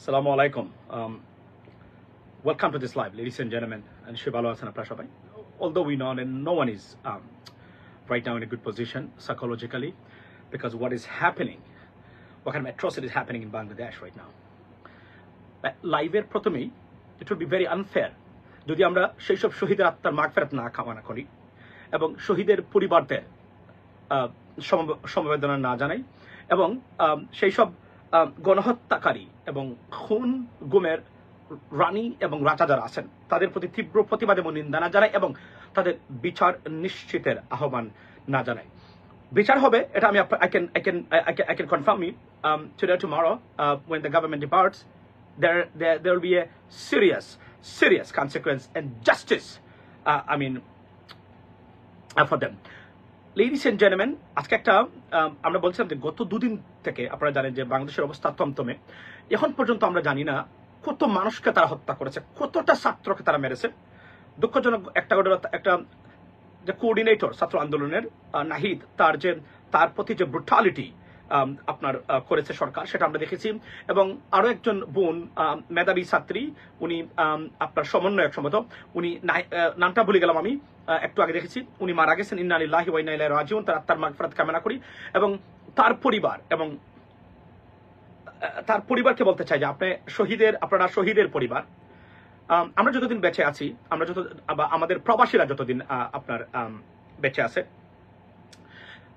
Assalamu alaikum. Welcome to this live, ladies and gentlemen. And Shibalo Hassan Prashabai. Although we know that no one is right now in a good position psychologically, because what is happening, what kind of atrocity is happening in Bangladesh right now. Live প্রথমেই it would be very unfair যদি আমরা সেই সব শহীদের আত্মার মাগফিরাত না কামনা করি এবং শহীদের পরিবারদের সমবেদনা না জানাই এবং সেই সব গণহত্যাকারী এবং খুন গুমের রানী এবং রাজা যারা আছেন তাদের প্রতি তীব্র প্রতিবাদ এবং নিন্দা না জানাই এবং তাদের বিচার নিশ্চিতের আহ্বান না জানাই। বিচার হবে এটা আমি I can confirm me today or tomorrow when the government departs there will be a serious consequence and justice for them. Ladies and gentlemen, আজকে একটা আমরা বলছিলাম যে গত দুদিন থেকে আপনারা জানেন যে বাংলাদেশের অবস্থা থমথমে। এখন পর্যন্ত আমরা জানি না কত মানুষকে তারা হত্যা করেছে, কতটা ছাত্রকে তারা মেরেছে। দুঃখজনক একটা যে কোঅর্ডিনেটর ছাত্র আন্দোলনের নাহিদ তার প্রতি যে ব্রুটালিটি আপনার করেছে সরকার সেটা আমরা দেখেছি এবং আরো একজন বোন মেধাবী ছাত্রী উনি আপনার সমন্বয়ক সম্ভবত উনি নামটা ভুলে গেলাম আমি একটু আগে দেখেছি উনি মারা গেছেন। ইন্না লিল্লাহি ওয়া ইন্না ইলাইহি রাজিউন। তার আত্মার মাগফিরাত কামনা করি এবং তার পরিবার এবং তার পরিবারকে বলতে চাই যে আপনারা শহীদের পরিবার আমরা যতদিন বেঁচে আছি আমাদের প্রবাসীরা যতদিন আপনার বেঁচে আছে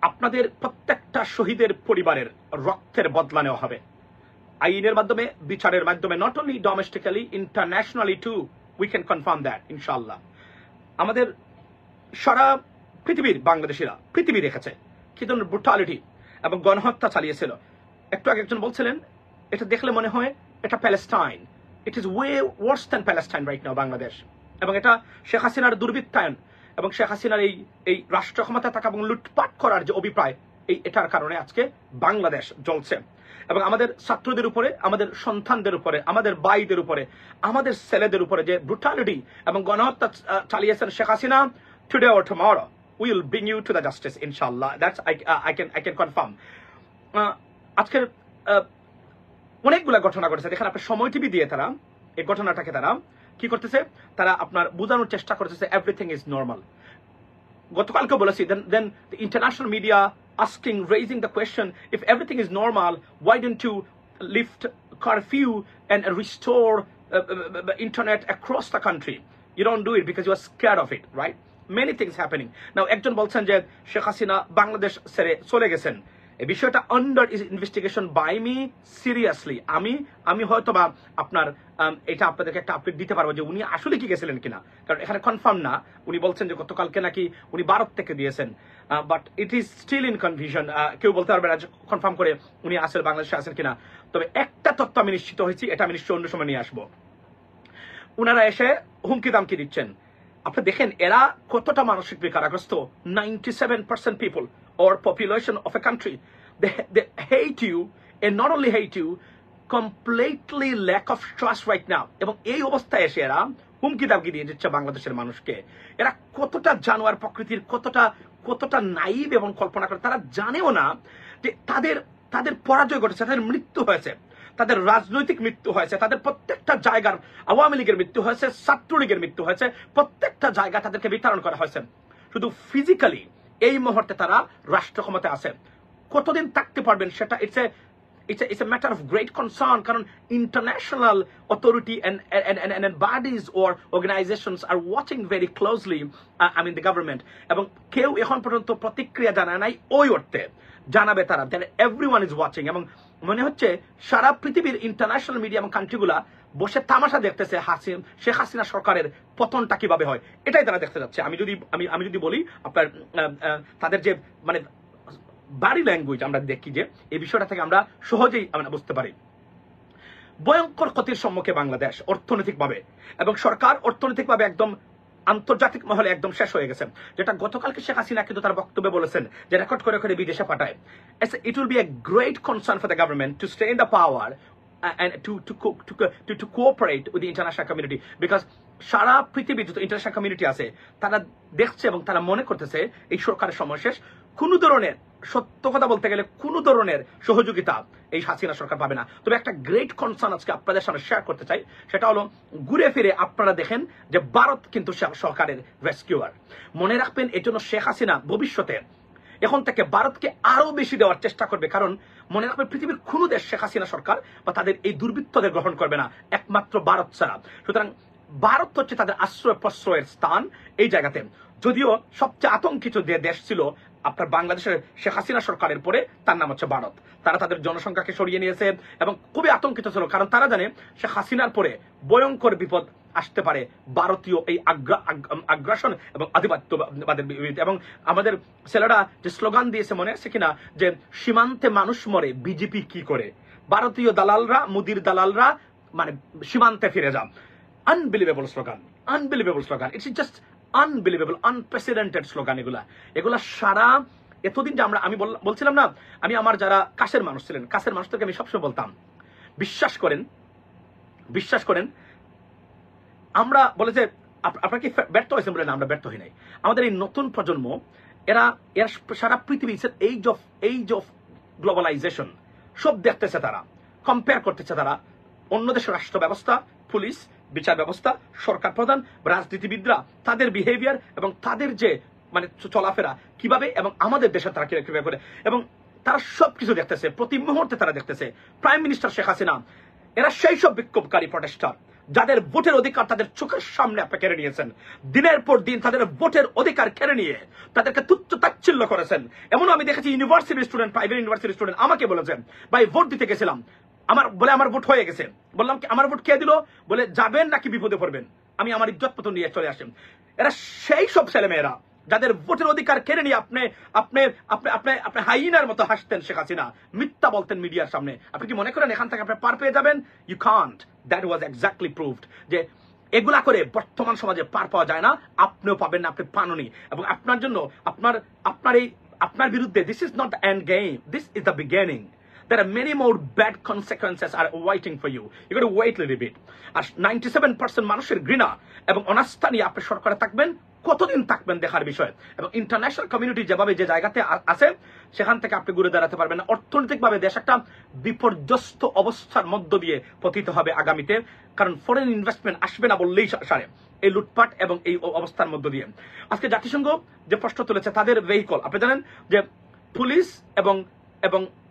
আপনাদের প্রত্যেকটা শহীদের পরিবারের রক্তের বদলা নেওয়া হবে আইনের মাধ্যমে বিচারের মাধ্যমে not only domestically internationally to we can confirm that ইনশাআল্লাহ। আমাদের সারা পৃথিবীর বাংলাদেশিরা পৃথিবী দেখেছে কি ধরনের ব্রুটালিটি এবং গণহত্যা চালিয়েছিল। একটু আগে একজন বলছিলেন এটা দেখলে মনে হয় এটা Palestine. It is way Wars than Palestine right now Bangladesh এবং এটা শেখ হাসিনার দুর্বৃত্তায়ন এবং শেখ হাসিনার এই রাষ্ট্র ক্ষমতায় থাকা এবং লুটপাট করার যে অভিপ্রায় এটার কারণে আজকে বাংলাদেশ জ্বলছে এবং আমাদের ছাত্রদের উপরে আমাদের সন্তানদের উপরে আমাদের ভাইদের উপরে আমাদের ছেলেদের উপরে যে ব্রুটালিটি এবং গণহত্যা চালিয়েছেন Sheikh Hasina today or tomorrow we will bring you to the justice inshallah. That's I can confirm. আজকের অনেকগুলা ঘটনা ঘটেছে দেখেন আপনি সময় টিভি দিয়ে তারা এই ঘটনাটাকে তারা কি করতেছে তারা আপনার বোঝানোর চেষ্টা করতেছে এভরিথিং ইজ নর্মাল। গতকালকে বলেছি then the international media raising the question if everything is normal why don't you lift curfew and restore internet across the country. You don't do it because you are scared of it, right? Many things happening now. একজন বলছেন যে শেখ হাসিনা বাংলাদেশ ছেড়ে চলে গেছেন এই বিষয়টা under is investigation by me seriously. আমি হয়তো বা আপনার এটা আপনাদেরকে একটা আপডেট দিতে পারবো যে উনি আসলে কি গেছিলেন কিনা কারণ এখানে কনফার্ম না। উনি বলছেন যে গতকালকে নাকি উনি ভারত থেকে দিয়েছেন but it is still in confusion. কেউ বলতে পারবে না কনফার্ম করে উনি আসলে বাংলাদেশে আছেন কিনা। তবে একটা তথ্য আমি নিশ্চিত হয়েছি এটা আমি নিশ্চয় অন্য সময় নিয়ে আসবো। উনারা এসে হুমকি দামকি দিচ্ছেন। আপনি দেখেন এরা কতটা মানসিক বিকারগ্রস্ত। 97% people or population of a country they hate you and not only hate you completely lack of trust right now এবং এই অবস্থায় এসে এরা হুমকি দামকি দিয়ে দিচ্ছে বাংলাদেশের মানুষকে। এরা কতটা জানোয়ার প্রকৃতির কতটা নাইভ এবং কল্পনা করে তারা জানেও না যে তাদের পরাজয় ঘটেছে তাদের মৃত্যু হয়েছে তাদের রাজনৈতিক মৃত্যু হয়েছে তাদের প্রত্যেকটা জায়গার আওয়ামী লীগের মৃত্যু হয়েছে ছাত্রলীগের মৃত্যু হয়েছে প্রত্যেকটা জায়গা তাদেরকে বিতরণ করা হয়েছে। শুধু ফিজিক্যালি এই মুহূর্তে তারা রাষ্ট্র ক্ষমতায় আছে কতদিন থাকতে পারবেন সেটা it's a matter of great concern কারণ international authority and bodies or organizations are watching very closely the government এবং কেউ এখন পর্যন্ত প্রতিক্রিয়া জানায় নাই ওই অর্থে জানাবে তারা everyone is watching এবং মনে হচ্ছে সারা পৃথিবীর ইন্টারন্যাশনাল মিডিয়া এবং কান্ট্রিগুলা বসে তামাশা দেখতেছে শেখ হাসিনা সরকারের পতনটা কিভাবে হয় এটাই তারা দেখতে যাচ্ছে। আমি যদি বলি আপনার তাদের যে মানে বডি ল্যাঙ্গুয়েজ আমরা দেখি যে এই বিষয়টা থেকে আমরা সহজেই আমরা বুঝতে পারি ভয়ঙ্কর ক্ষতির সম্মুখে বাংলাদেশ অর্থনৈতিকভাবে এবং সরকার অর্থনৈতিকভাবে একদম আন্তর্জাতিক মহলে একদম শেষ হয়ে গেছে যেটা গতকালকে শেখ হাসিনা কিন্তু তার বক্তব্যে বলেছেন যে রেকর্ড করে বিদেশে পাঠায়। It will be a great concern for the government to stay in the power and to cooperate with the international community because সারা পৃথিবীর যত ইন্টারন্যাশনাল কমিউনিটি আছে তারা দেখছে এবং তারা মনে করতেছে এই সরকারের সময় শেষ কোনো ধরনের সত্য কথা বলতে গেলে কোনো ধরনের সহযোগিতা এই হাসিনা সরকার পাবে না। তবে একটা গ্রেট কনসার্ন আজকে আপনাদের সামনে শেয়ার করতে চাই, সেটা হলো ঘুরে ফিরে আপনারা দেখেন যে ভারত কিন্তু সরকারের রেস্কিউয়ার। মনে রাখবেন, এই জন্য শেখ হাসিনা ভবিষ্যতে এখন থেকে ভারতকে আরো বেশি দেওয়ার চেষ্টা করবে, কারণ মনে রাখবেন পৃথিবীর কোনো দেশ শেখ হাসিনা সরকার বা তাদের এই দুর্বৃত্তদের গ্রহণ করবে না, একমাত্র ভারত ছাড়া। সুতরাং ভারত হচ্ছে তাদের আশ্রয় প্রশ্রয়ের স্থান এই জায়গাতে। যদিও সবচেয়ে আতঙ্কিত যে দেশ ছিল আপনার বাংলাদেশের শেখ হাসিনা সরকারের পরে, তার নাম হচ্ছে ভারত। তারা তাদের জনসংখ্যাকে সরিয়ে নিয়েছে এবং খুবই আতঙ্কিত ছিল, কারণ তারা জানে শেখ হাসিনার পরে ভয়ঙ্কর বিপদ আসতে পারে ভারতীয় এই আগ্রাসন এবং আধিপত্যবাদের বিরুদ্ধে। এবং আমাদের ছেলেরা যে স্লোগান দিয়েছে মনে আছে কিনা, যে সীমান্তে মানুষ মরে বিজেপি কি করে, ভারতীয় দালালরা, মোদির দালালরা মানে সীমান্তে ফিরে যান। Unbelievable slogan, unbelievable slogan, it's just unbelievable, unprecedented slogan এগুলা সারা এতদিন যে আমি বলছিলাম না, আমি আমার যারা কাছের মানুষ ছিলেন, কাছের মানুষদেরকে আমি সবসময় বলতাম, বিশ্বাস করেন আমরা বলে যে আপনারা কি ব্যর্থ হয়েছেন বলে না, আমরা ব্যর্থ হই নাই। আমাদের এই নতুন প্রজন্ম এরা সারা পৃথিবী এইজ অফ গ্লোবালাইজেশন সব দেখতেছে, তারা কম্পেয়ার করতেছে, তারা অন্য দেশের রাষ্ট্র ব্যবস্থা, পুলিশ, বিচার ব্যবস্থা, সরকার প্রধান, রাজনীতিবিদরা, তাদের বিহেভিয়ার এবং তাদের যে মানে চলাফেরা কিভাবে, এবং আমাদের দেশে তারা কিভাবে করে, এবং তারা সবকিছু দেখতেছে, প্রতি মুহূর্তে তারা দেখতেছে। প্রাইম মিনিস্টার শেখ হাসিনা এরা সেই সব বিক্ষোভকারী প্রটেস্টার যাদের ভোটের অধিকার তাদের চোখের সামনে আপনি কেড়ে নিয়েছেন, দিনের পর দিন তাদের ভোটের অধিকার কেড়ে নিয়ে তাদেরকে তুচ্ছ তাচ্ছিল্য করেছেন। এমন আমি দেখেছি ইউনিভার্সিটির স্টুডেন্ট, প্রাইভেট ইউনিভার্সিটির স্টুডেন্ট আমাকে বলেছেন, ভাই ভোট দিতে গেছিলাম, আমার ভোট হয়ে গেছে। বললাম কি আমার ভোট কে দিল? বলে যাবেন নাকি বিপদে পড়বেন, আমি আমার ইজ্জত পত্র নিয়ে চলে আসেন। এরা সেই সব ছেলেমেয়েরা যাদের ভোটের অধিকার কেড়ে নিয়ে আপনি হাইনার মতো হাসতেন শেখ হাসিনা, মিথ্যা বলতেন মিডিয়ার সামনে। আপনি কি মনে করেন এখান থেকে আপনি পার পেয়ে যাবেন? You can't. That was exactly proved যে এগুলা করে বর্তমান সমাজে পার পাওয়া যায় না, আপনিও পাবেন না, আপনি পাননি। এবং আপনার জন্য আপনার বিরুদ্ধে this is not the end game, this is the beginning. There are many more bad consequences are waiting for you. You got to wait a little bit. আর 97% মানুষের ঘৃণা এবং অনাস্থা নিয়ে আপনি সরকারে থাকবেন, কতদিন থাকবেন দেখার বিষয়। এবং ইন্টারন্যাশনাল কমিউনিটি যেভাবে যে জায়গাতে আছে সেখান থেকে আপনি ঘুরে দাঁড়াতে পারবেন না। অর্থনৈতিকভাবে দেশ একটা বিপর্যস্ত অবস্থার মধ্য দিয়ে পতিত হবে আগামীতে, কারণ ফরেন ইনভেস্টমেন্ট আসবে না বললেই সারে এই লুটপাট এবং এই অবস্থার মধ্য দিয়ে। আজকে জাতিসংঘ যে প্রশ্ন তুলেছে তাদের ভেহিকল, আপনি জানেন যে পুলিশ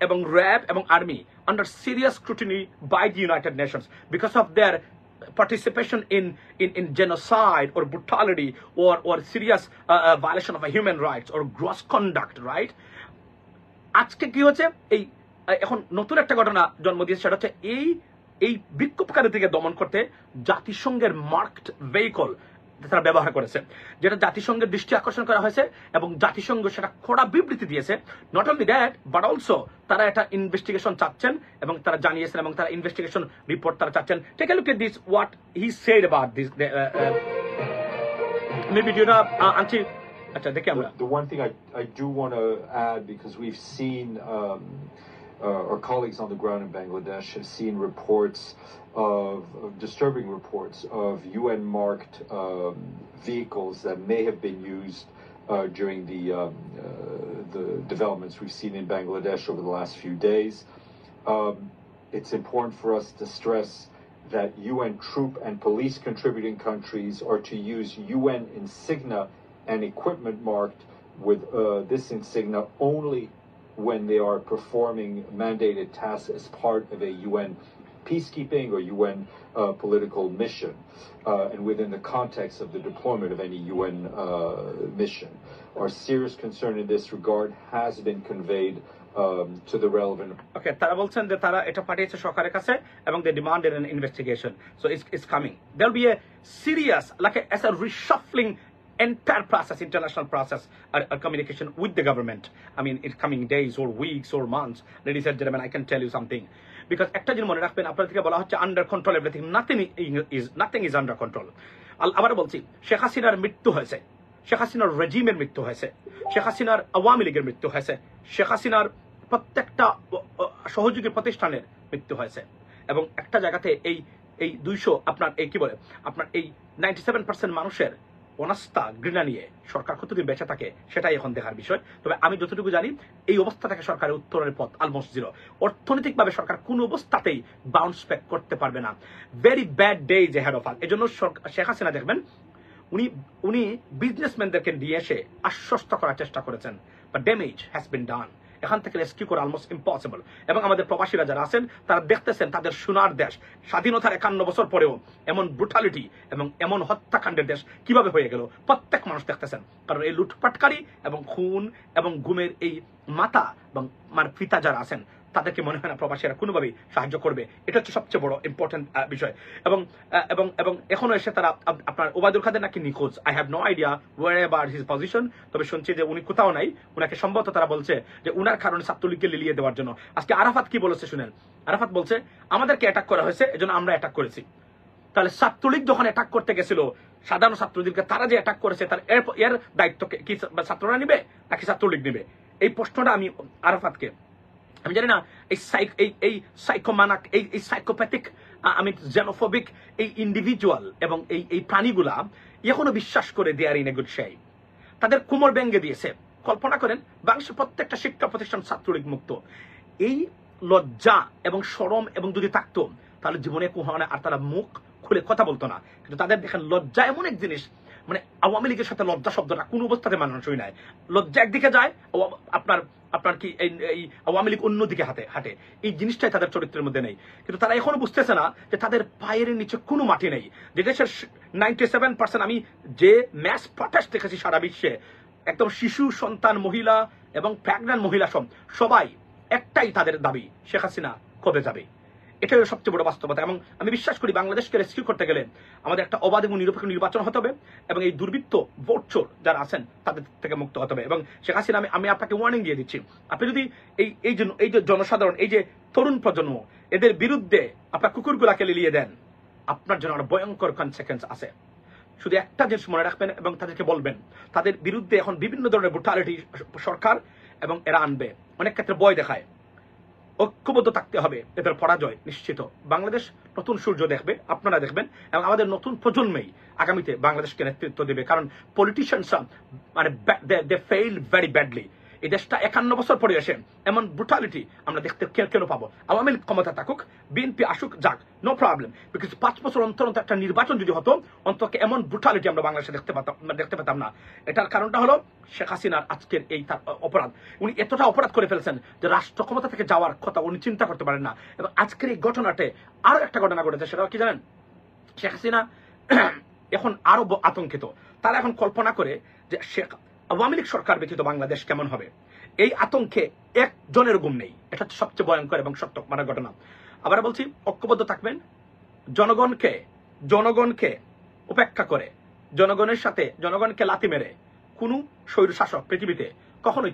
এবং র্যাব এবং army under serious scrutiny by the United Nations because of their participation in genocide or brutality or serious violation of human rights or gross conduct, right? আজকে কি হচ্ছে, এই এখন নতুন একটা ঘটনা জন্ম দিয়েছে, সেটা হচ্ছে এই বিক্ষোভকারীদেরকে দমন করতে জাতিসংঘের মার্কড ভেহিকল তারা ব্যবহার করেছে, যেটা জাতিসংঘের দৃষ্টি আকর্ষণ করা হয়েছে এবং জাতিসংঘ সেটা কড়া বিবৃতি দিয়েছে। Not only that but also তারা একটা ইনভেস্টিগেশন চাচ্ছেন এবং তারা জানিয়েছেন এবং তারা ইনভেস্টিগেশন রিপোর্ট তারা চাচ্ছেন। Take a look at this what he said about this. আমি ভিডিওটা আনছি, আচ্ছা দেখি আমরা। The one thing I do want to add, because we've seen our colleagues on the ground in Bangladesh have seen reports of disturbing reports of UN-marked vehicles that may have been used during the developments we've seen in Bangladesh over the last few days. It's important for us to stress that UN troop and police contributing countries are to use UN insignia and equipment marked with this insignia only when they are performing mandated tasks as part of a UN peacekeeping or UN political mission, and within the context of the deployment of any UN mission. Our serious concern in this regard has been conveyed to the relevant. Okay, তারা বলছেন যে তারা এটা পাঠিয়েছে সরকারের কাছে এবং they demanded an investigation, so it's coming. There'll be a serious, like as a reshuffling entire process, international process, a communication with the government. I mean, in coming days or weeks or months. Ladies and gentlemen, I can tell you something. Because একটা জিনিস মনে রাখবেন, আপনাদেরকে বলা হচ্ছে under control everything. Nothing is under control. আবার বলছি, শেখ হাসিনার মৃত্যু হয়েছে, শেখ হাসিনার রেজিমের মৃত্যু হয়েছে, শেখ হাসিনার আওয়ামী লীগের মৃত্যু হয়েছে, শেখ হাসিনার প্রত্যেকটা সহযোগী প্রতিষ্ঠানের মৃত্যু হয়েছে। এবং একটা জায়গাতে এই 200 আপনার এই কি বলে আপনার এই 97% মানুষের অনাস্থা ঘৃণা নিয়ে সরকার কতদিন বেঁচে থাকে সেটাই এখন দেখার বিষয়। তবে আমি যতটুকু জানি এই অবস্থা থেকে সরকারের উত্তরের পথ অলমোস্ট জিরো। অর্থনৈতিকভাবে সরকার কোনো অবস্থাতেই বাউন্স ব্যাক করতে পারবে না। Very bad days ahead of us. এজন্য শেখ হাসিনা দেখবেন উনি বিজনেসম্যানদেরকে নিয়ে এসে আশ্বস্ত করার চেষ্টা করেছেন, বাট ড্যামেজ হ্যাজ বিন ডান। এখান থেকে রেস্কিউ করা অলমোস্ট ইম্পসিবল। এবং আমাদের প্রবাসীরা যারা আছেন তারা দেখতেছেন তাদের সোনার দেশ স্বাধীনতার 51 বছর পরেও এমন ব্রুটালিটি এবং এমন হত্যাকাণ্ডের দেশ কিভাবে হয়ে গেল প্রত্যেক মানুষ দেখতেছেন। কারণ এই লুটপাটকারী এবং খুন এবং গুমের এই মাতা এবং পিতা যারা আছেন তাদেরকে মনে হয় না প্রবাসীরা কোনোভাবেই সাহায্য করবে। এটা হচ্ছে সবচেয়ে বড় ইম্পর্টেন্ট বিষয়। এবং এবং এবং এখনো এসে তারা আপনার ওবায়দুল কাদের নাকি নিখোঁজ। I have no idea wherever his position. তবে শুনছি যে উনি কোথাও নাই। উনাকে সম্ভবত তারা বলছে যে উনার কারণে ছাত্রলীগকে লিলিয়ে দেওয়ার জন্য। আজকে আরাফাত কি বলেছে শুনেন। আরাফাত বলছে আমাদেরকে অ্যাটাক করা হয়েছে এজন্য আমরা অ্যাটাক করেছি। তাহলে ছাত্রলীগ যখন অ্যাটাক করতে গেছিল সাধারণ ছাত্রলীগকে তারা যে অ্যাটাক করেছে তার এর দায়িত্ব কি ছাত্ররা নিবে নাকি ছাত্রলীগ নিবে? এই প্রশ্নটা আমি আরাফাতকে, আমি জানি না এই সাইকোমানাক এই সাইকোপ্যাথিক আমি জেনোফোবিক এই ইন্ডিভিজুয়াল এবং এই প্রাণীগুলা এখনো বিশ্বাস করে দে আর ইন এ গুড শেপ। তাদের কোমর ব্যঙ্গে দিয়েছে। কল্পনা করেন বাংলাদেশের প্রত্যেকটা শিক্ষা প্রতিষ্ঠান ছাত্রলীগ মুক্ত। এই লজ্জা এবং শরম এবং যদি থাকতো তাহলে জীবনে কোহানে আর তারা মুখ খুলে কথা বলতো না। কিন্তু তাদের দেখেন লজ্জা এমন এক জিনিস, মানে আওয়ামী লীগের সাথে লজ্জা শব্দটা কোন অবস্থাতে মানানসই নাই। লজ্জা একদিকে যায়, আপনার কি এই আওয়ামী লীগ অন্যদিকে হাঁটে। এই জিনিসটাই তাদের চরিত্রের মধ্যে নেই। কিন্তু তারা এখনো বুঝতেছে না যে তাদের পায়ের নিচে কোনো মাটি নেই। যে দেশের 97% আমি যে ম্যাস প্রটেস্ট দেখেছি সারা বিশ্বে, একদম শিশু, সন্তান, মহিলা এবং প্রেগন্যান্ট মহিলা সবাই একটাই তাদের দাবি, শেখ হাসিনা কবে যাবে। এটাই সবচেয়ে বড় বাস্তবতা। এবং আমি বিশ্বাস করি বাংলাদেশকে রেস্কিউ করতে গেলে আমাদের একটা অবাধ এবং নিরপেক্ষ নির্বাচন হতে হবে এবং এই দুর্বৃত্ত ভোট চোর যারা আছেন তাদের থেকে মুক্ত হতে হবে। এবং শেখ হাসিনা আমি আপনাকে ওয়ার্নিং দিয়ে দিচ্ছি, আপনি যদি এই যে জনসাধারণ, এই যে তরুণ প্রজন্ম, এদের বিরুদ্ধে আপনার কুকুরগুলাকে লিলিয়ে দেন, আপনার জন্য একটা ভয়ঙ্কর কনসিকুয়েন্স আছে। শুধু একটা জিনিস মনে রাখবেন এবং তাদেরকে বলবেন, তাদের বিরুদ্ধে এখন বিভিন্ন ধরনের ব্রুটালিটি সরকার এবং এরা আনবে, অনেক ক্ষেত্রে ভয় দেখায়। ঐক্যবদ্ধ থাকতে হবে, এদের পরাজয় নিশ্চিত। বাংলাদেশ নতুন সূর্য দেখবে, আপনারা দেখবেন, এবং আমাদের নতুন প্রজন্মেই আগামীতে বাংলাদেশকে নেতৃত্ব দেবে। কারণ পলিটিশিয়ানসরা মানে দে ফেইল ভেরি ব্যাডলি। এই দেশটা 51 বছর পরে এসে এমন ব্রুটালিটি আমরা দেখতে কেন পাবো? আওয়ামী লীগ ক্ষমতা থাকুক, বিএনপি আসুক, যাক, নো প্রবলেম। বিকজ 5 বছর অন্তর একটা নির্বাচন যদি হতো, অন্তত এমন ব্রুটালিটি আমরা বাংলাদেশে দেখতে পেতাম না। এটার কারণটা হলো শেখ হাসিনার আজকের এই তার অপরাধ। উনি এতটা অপরাধ করে ফেলছেন যে রাষ্ট্র ক্ষমতা থেকে যাওয়ার কথা উনি চিন্তা করতে পারেন না। এবং আজকের এই ঘটনাতে আরো একটা ঘটনা ঘটেছে, সেটা কি জানেন? শেখ হাসিনা এখন আরো আতঙ্কিত। তারা এখন কল্পনা করে যে আওয়ামী লীগ সরকার ব্যতীত বাংলাদেশ কেমন হবে। এই আতঙ্কে একজনের ঘুম নেই। এটা হচ্ছে সবচেয়ে ভয়ঙ্কর এবং সত্য মানে ঘটনা। আবার বলছি, ঐক্যবদ্ধ থাকবেন, জনগণকে উপেক্ষা করে, জনগণকে লাথি মেরে কোন স্বৈর শাসক পৃথিবীতে কখনোই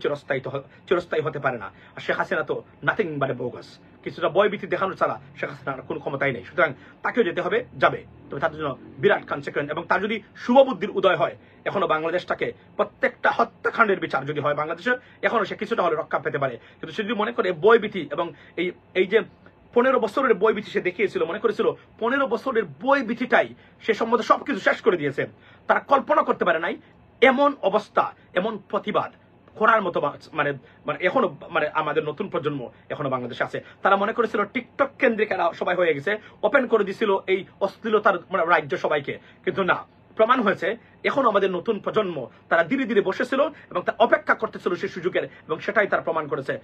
চিরস্থায়ী হতে পারে না। আর শেখ হাসিনা তো নাথিং বাট এ বোগাস। কিছুটা ভয়ভীতি দেখানোর ছাড়া শেখ হাসিনার কোনো ক্ষমতাই নেই। সুতরাং তাকেও যেতে হবে, যাবে, তবে তাদের জন্য বিরাট কনসিকুয়েন্স। এবং তার যদি শুভবুদ্ধির উদয় হয়, এখনো বাংলাদেশটাকে প্রত্যেকটা হত্যাকাণ্ডের বিচার যদি হয় বাংলাদেশের, এখনো সে কিছুটা হলে রক্ষা পেতে পারে। কিন্তু সে যদি মনে করে ভয়ভীতি এবং এই যে 15 বছরের বইভীতি সে দেখিয়েছিল, মনে করেছিল 15 বছরের বইভীতিটাই সে সম্বন্ধে সবকিছু শেষ করে দিয়েছে। তারা কল্পনা করতে পারে নাই এমন অবস্থা, এমন প্রতিবাদ করার মতো মানে এখনো আমাদের নতুন প্রজন্ম এখনো বাংলাদেশে আছে। তারা মনে করেছিল টিকটক কেন্দ্রিক সবাই হয়ে গেছে, ওপেন করে দিছিল এই অশ্লীলতার রাজ্য সবাইকে। কিন্তু না, প্রমাণ হয়েছে এখনো আমাদের নতুন প্রজন্ম তারা ধীরে ধীরে বসেছিল এবং তার অপেক্ষা করতেছিল সেই সুযোগের, এবং সেটাই তারা প্রমাণ করেছে।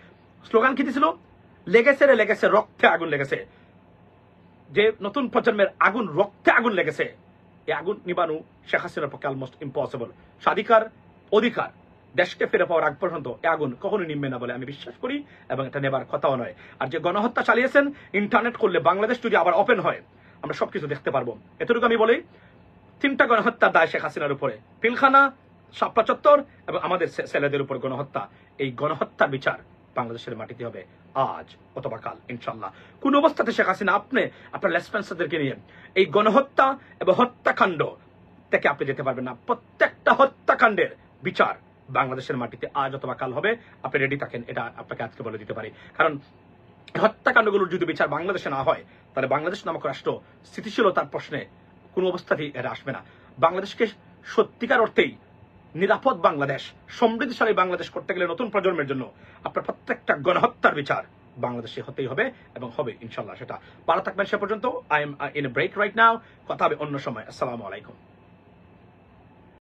স্লোগান কি দিছিল? লেগেছে রক্তে আগুন লেগেছে। যে নতুন প্রজন্মের আগুন, রক্তে আগুন লেগেছে, এই আগুন নিবানো শেখ হাসিনার পক্ষে অলমোস্ট ইম্পসিবল। স্বাধিকার, অধিকার, দেশকে ফিরে পাওয়ার আগ পর্যন্ত এ আগুন কখনো নিমবে না বলে আমি বিশ্বাস করি, এবং এটা নেবার কথাও নয়। আর যে গণহত্যা চালিয়েছেন, ইন্টারনেট করলে বাংলাদেশ যদি আবার ওপেন হয়, আমরা সবকিছু দেখতে পারবো। এতটুকু আমি বলি, 3টা গণহত্যার দায় শেখ হাসিনার উপরে, পিলখানা, শাপলা চত্বর এবং আমাদের ছেলেদের উপর গণহত্যা। এই গণহত্যার বিচার বাংলাদেশের মাটিতে হবে আজ অথবা কাল ইনশাল্লাহ। কোন অবস্থাতে শেখ হাসিনা আপনার লেসপেন্সারদেরকে নিয়ে এই গণহত্যা এবং হত্যাকাণ্ড থেকে আপনি যেতে পারবেন না। প্রত্যেকটা হত্যাকাণ্ডের বিচার বাংলাদেশের মাটিতে আজ অথবা কাল হবে। আপনি রেডি থাকেন, এটা আপনাকে আজকে বলে দিতে পারি। কারণ হত্যাকাণ্ডগুলোর যদি বিচার বাংলাদেশে না হয়, তাহলে বাংলাদেশ নামক রাষ্ট্র স্থিতিশীলতার প্রশ্নে কোনো অবস্থাতেই এটা আসবে না। বাংলাদেশকে সত্যিকার অর্থেই নিরাপদ বাংলাদেশ, সমৃদ্ধশালী বাংলাদেশ করতে গেলে নতুন প্রজন্মের জন্য আপনার প্রত্যেকটা গণহত্যার বিচার বাংলাদেশে হতেই হবে এবং হবে ইনশাল্লাহ সেটা। ভালো থাকবেন সে পর্যন্ত। I am in a break right now. কথা হবে অন্য সময়। আসসালামু আলাইকুম।